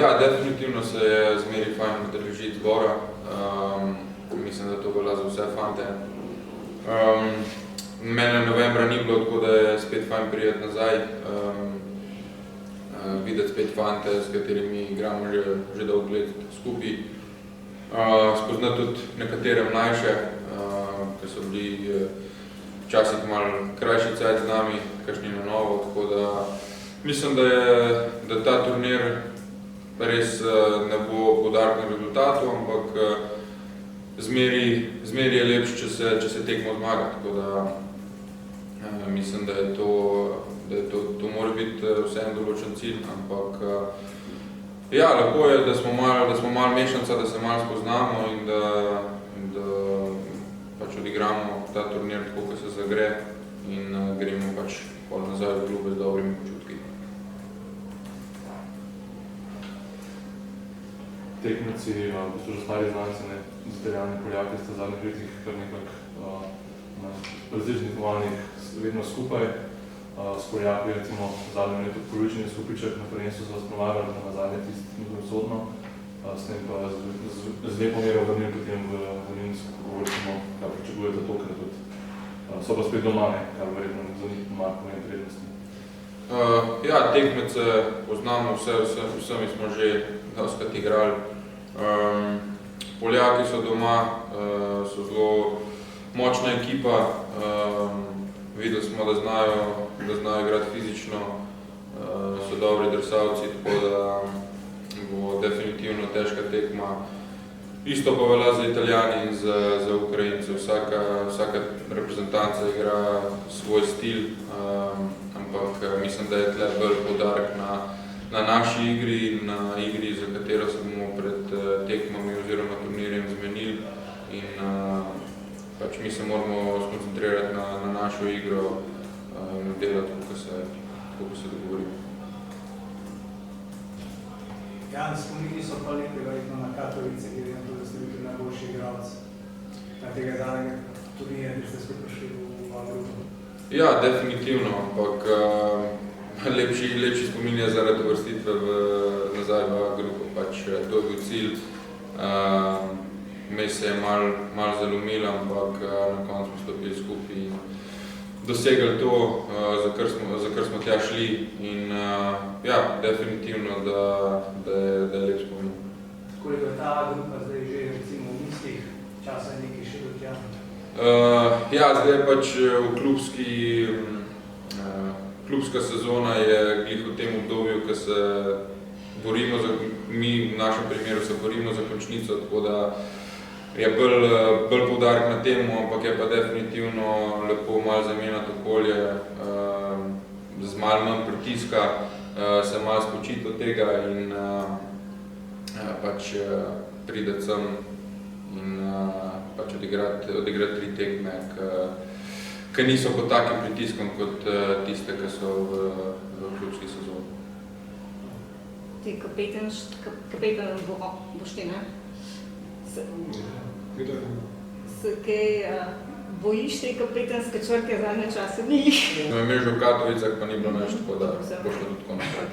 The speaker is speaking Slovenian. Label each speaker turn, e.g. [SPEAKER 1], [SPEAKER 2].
[SPEAKER 1] Ja, definitivno se je zmeri fajn udeležiti zbora. Mislim, da to velja za vse fante. Mene novembra ni bilo, tako da je spet fajn prijeti nazaj. Videti spet fante, s katerimi igramo že dolgo let skupaj. Spoznati tudi nekatere mlajše, ki so bili včasih malo krajši cajt z nami, kakšni na novo, tako da mislim, da ta turnir res ne bo poudarek na rezultatu, ampak zmeri je lepše, če se tekmo zmaga, tako da mislim, da je to mora biti vseeno določen cilj, ampak ja, lepo je, da smo malo mešanca, da se malo spoznamo in da pač odigramo ta turnir tako, ko se zagre in gremo pač pol nazaj v klube z dobrimi počutki.
[SPEAKER 2] Tekmeci, ko so že stari znanci, z Italijani, Poljaki, ste v zadnjih letih kar nekako na različnih tekmovanjih vedno skupaj. S Poljaki, recimo, v zadnjem letu polovični skupiček na prvenstvu so vas premagali, na zadnje tisti sodno, s tem pa z lepo mero vrnili potem v Linz, ko govorimo, kaj pričakujete tokrat tudi. So pa spet doma, kar verjetno za njih pomaga pomeni prednosti.
[SPEAKER 1] Ja, tekmece poznamo, vsemi smo že doskrat igrali. Poljaki so doma, so zelo močna ekipa. Videli smo, da znajo igrati fizično, so dobri drsalci, tako da bo definitivno težka tekma. Isto pa velja za Italijani in za Ukrajince. Vsaka reprezentanca igra svoj stil, ampak mislim, da je tle bolj poudarek na naši igri in na igri, za katero se bomo pred tekmami oziroma turnirjem zmenili. In pač mi se moramo skoncentrirati na našo igro in delati, kako se dogovorimo.
[SPEAKER 3] Jan, spomnili so pa lepe verjetno na Katovice, kjer je na to, da ste bili najboljši igralec na tega danega turnirja, kjer ste spet prišli v Agrupo.
[SPEAKER 1] Ja, definitivno, ampak lepši spomin je zaradi uvrstitve nazaj v Agrupo. Pač to je bil cilj. Mes se je malo zalomil, ampak na koncu smo stopili skupaj in dosegli to, za kar smo tja šli. In ja, definitivno, da je lep spomin.
[SPEAKER 3] Koliko je ta grupa zdaj že recimo v mislih, časa je nekaj še do tja?
[SPEAKER 1] Ja, zdaj je pač klubska sezona je glih v tem obdobju, ko se borimo, mi v našem primeru se borimo za končnico, tako da je bolj poudarek na temu, ampak je pa definitivno lepo malo zamenjati okolje, z malo manj pritiska, se malo spočiti od tega in pač priti sem in pač odigrati 3 tekme, ki niso pod takim pritiskom kot tiste, ki so v klubski sezoni.
[SPEAKER 4] Ti kapetan boš ti, ne? Se kaj bojiš te kapetanske črke zadnje čase? Ni.
[SPEAKER 1] No, imel že v Katovicah, pa ni bilo nič, tako da bo šlo tudi tako naprej.